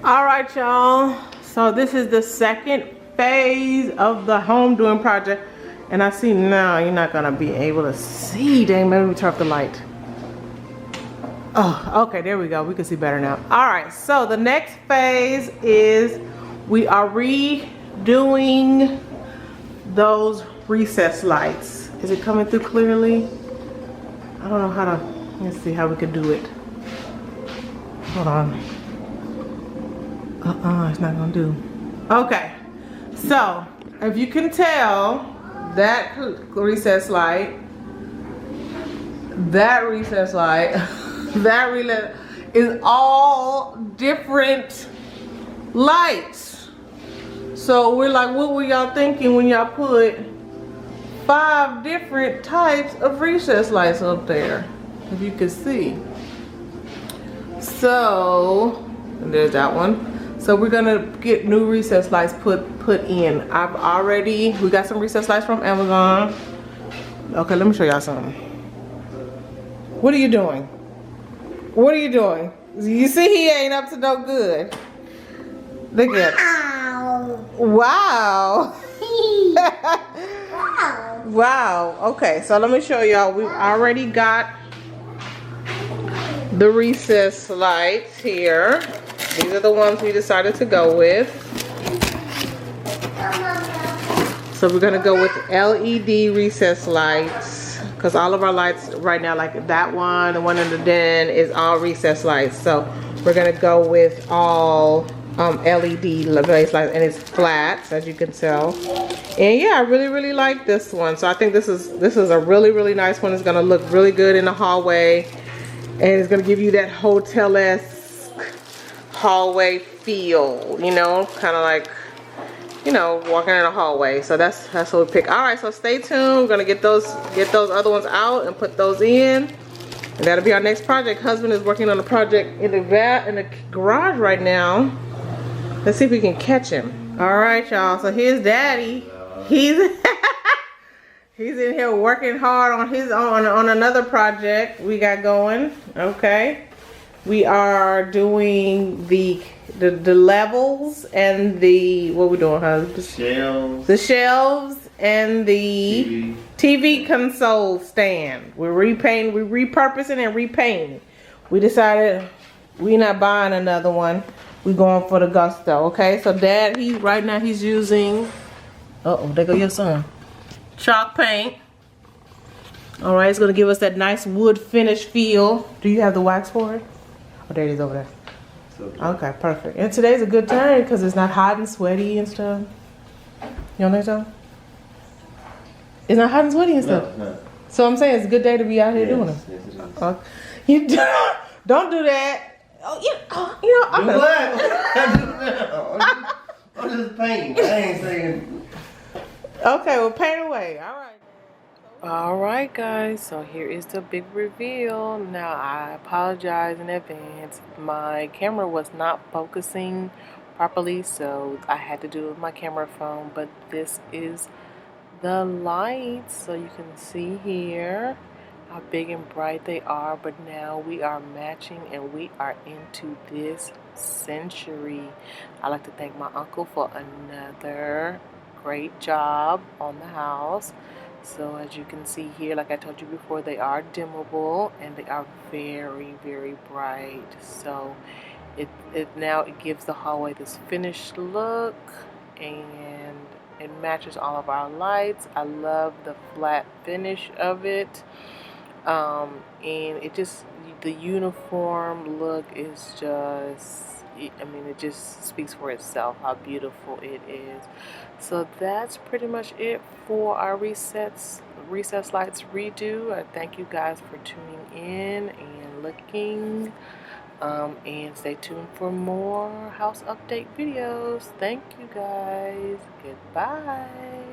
All right, y'all. So this is the second phase of the home doing project. And I see now you're not gonna be able to see. Dang, maybe we turn off the light. Oh, okay, there we go. We can see better now. All right, so the next phase is we are redoing those recess lights. Is it coming through clearly? I don't know how to, let's see how we could do it. Hold on. It's not gonna do. Okay, so if you can tell, that recess light, that recess light, that relay is all different lights. So we're like, what were y'all thinking when y'all put 5 different types of recess lights up there? If you can see. So, and there's that one. So we're gonna get new recess lights put in. We got some recess lights from Amazon. Okay, let me show y'all something. What are you doing? What are you doing? You see he ain't up to no good. Look at it. Wow. Wow. Wow. Okay, so let me show y'all. We've already got the recess lights here. These are the ones we decided to go with. So we're gonna go with LED recess lights, because all of our lights right now, like that one, the one in the den, is all recess lights. So we're gonna go with all LED base lights, and it's flat, as you can tell. And yeah, I really like this one. So I think this is a really nice one. It's gonna look really good in the hallway, and it's gonna give you that hotel-esque hallway feel, you know, kind of like, you know, walking in a hallway. So that's what we pick. All right, so stay tuned. We're gonna get those other ones out and put those in, and that'll be our next project. Husband is working on a project in the garage right now. Let's see if we can catch him. All right, y'all. So here's Daddy. He's he's in here working hard on on another project we got going. Okay. We are doing the levels and the, what we doing, huh? The shelves and the TV console stand. We're repainting, we're repurposing and repainting. We decided we're not buying another one. We're going for the gusto, okay? So Dad, right now he's using, there go your son. Chalk paint. All right, it's gonna give us that nice wood finish feel. Do you have the wax for it? Oh, there it is over there. Okay, perfect. And today's a good time because it's not hot and sweaty and stuff. You don't think so? It's not hot and sweaty and stuff. No. So I'm saying it's a good day to be out here doing it. Yes, it is. You don't do that. Oh, I'm just painting. I ain't saying. Okay, well, paint away. All right. Alright guys, so here is the big reveal. Now I apologize in advance. My camera was not focusing properly, so I had to do it with my camera phone. But this is the lights, so you can see here how big and bright they are. But now we are matching and we are into this century. I'd like to thank my uncle for another great job on the house. So as you can see here, like I told you before, they are dimmable and they are very bright. So it now gives the hallway this finished look, and it matches all of our lights. I love the flat finish of it, and it just, the uniform look is just, I mean, it just speaks for itself how beautiful it is. So that's pretty much it for our recess lights redo. I thank you guys for tuning in and looking, and stay tuned for more house update videos. Thank you guys. Goodbye.